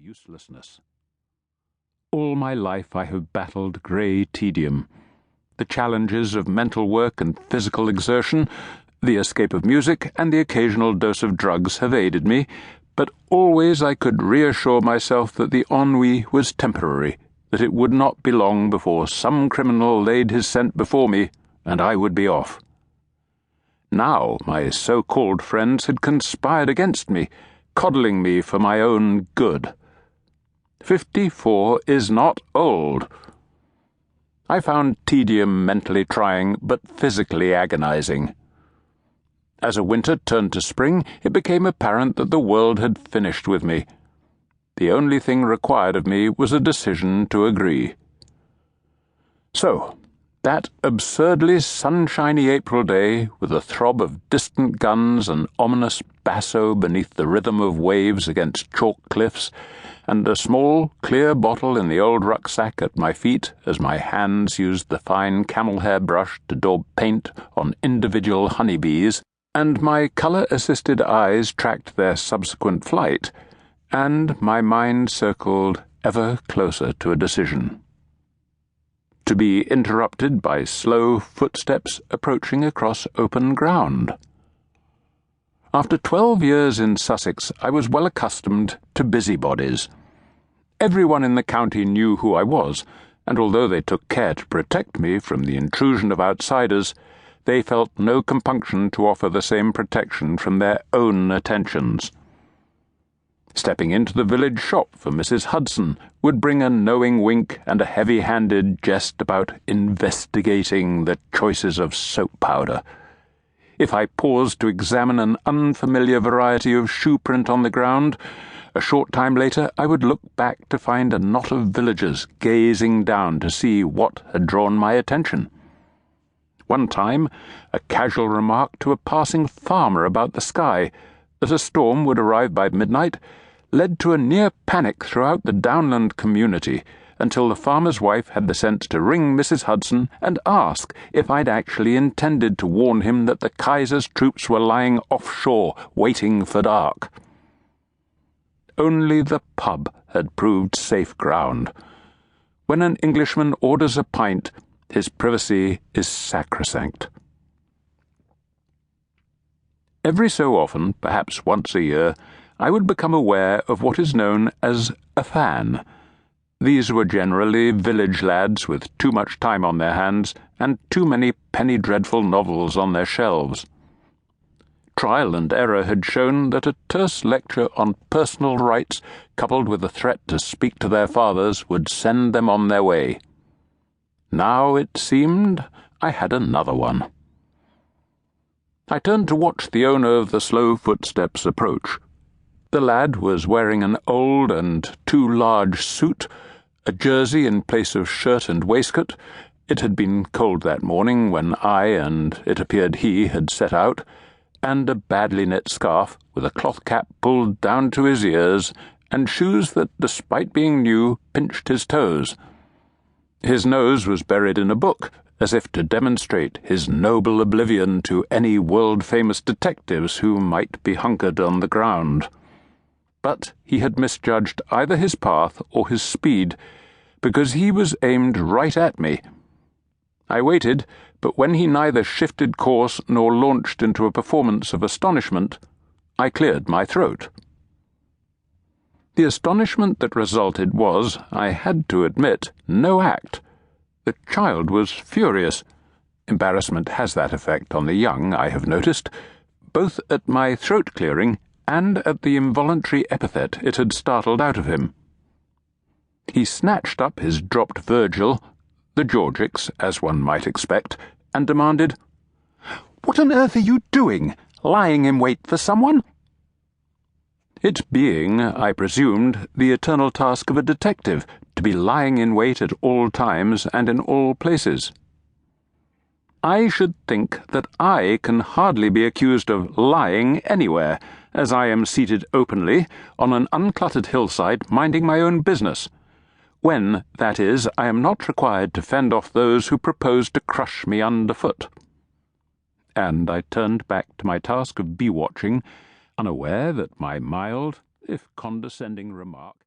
uselessness. All my life I have battled grey tedium. The challenges of mental work and physical exertion, the escape of music, and the occasional dose of drugs have aided me, but always I could reassure myself that the ennui was temporary, that it would not be long before some criminal laid his scent before me, and I would be off. Now my so-called friends had conspired against me, coddling me for my own good. 54 is not old. I found tedium mentally trying, but physically agonizing. As a winter turned to spring, it became apparent that the world had finished with me. The only thing required of me was a decision to agree. So, that absurdly sunshiny April day, with a throb of distant guns and ominous basso beneath the rhythm of waves against chalk cliffs, and a small, clear bottle in the old rucksack at my feet as my hands used the fine camel-hair brush to daub paint on individual honeybees, and my colour-assisted eyes tracked their subsequent flight, and my mind circled ever closer to a decision. To be interrupted by slow footsteps approaching across open ground. After 12 years in Sussex, I was well accustomed to busybodies. Everyone in the county knew who I was, and although they took care to protect me from the intrusion of outsiders, they felt no compunction to offer the same protection from their own attentions. Stepping into the village shop for Mrs. Hudson would bring a knowing wink and a heavy-handed jest about investigating the choices of soap powder. If I paused to examine an unfamiliar variety of shoe print on the ground, a short time later I would look back to find a knot of villagers gazing down to see what had drawn my attention. One time, a casual remark to a passing farmer about the sky, that a storm would arrive by midnight, led to a near panic throughout the downland community until the farmer's wife had the sense to ring Mrs. Hudson and ask if I'd actually intended to warn him that the Kaiser's troops were lying offshore waiting for dark. Only the pub had proved safe ground. When an Englishman orders a pint, his privacy is sacrosanct. Every so often, perhaps once a year, I would become aware of what is known as a fan. These were generally village lads with too much time on their hands and too many penny dreadful novels on their shelves. Trial and error had shown that a terse lecture on personal rights, coupled with a threat to speak to their fathers, would send them on their way. Now, it seemed, I had another one. I turned to watch the owner of the slow footsteps approach. The lad was wearing an old and too large suit, a jersey in place of shirt and waistcoat. It had been cold that morning when I, and it appeared he, had set out, and a badly knit scarf with a cloth cap pulled down to his ears, and shoes that, despite being new, pinched his toes. His nose was buried in a book, as if to demonstrate his noble oblivion to any world-famous detectives who might be hunkered on the ground. But he had misjudged either his path or his speed, because he was aimed right at me. I waited, but when he neither shifted course nor launched into a performance of astonishment, I cleared my throat. The astonishment that resulted was, I had to admit, no act. The child was furious. Embarrassment has that effect on the young, I have noticed, both at my throat-clearing and at the involuntary epithet it had startled out of him. He snatched up his dropped Virgil, the Georgics, as one might expect, and demanded, "What on earth are you doing? Lying in wait for someone?" It being, I presumed, the eternal task of a detective, to be lying in wait at all times and in all places. I should think that I can hardly be accused of lying anywhere, as I am seated openly on an uncluttered hillside minding my own business, when, that is, I am not required to fend off those who propose to crush me underfoot. And I turned back to my task of bee-watching, unaware that my mild, if condescending remark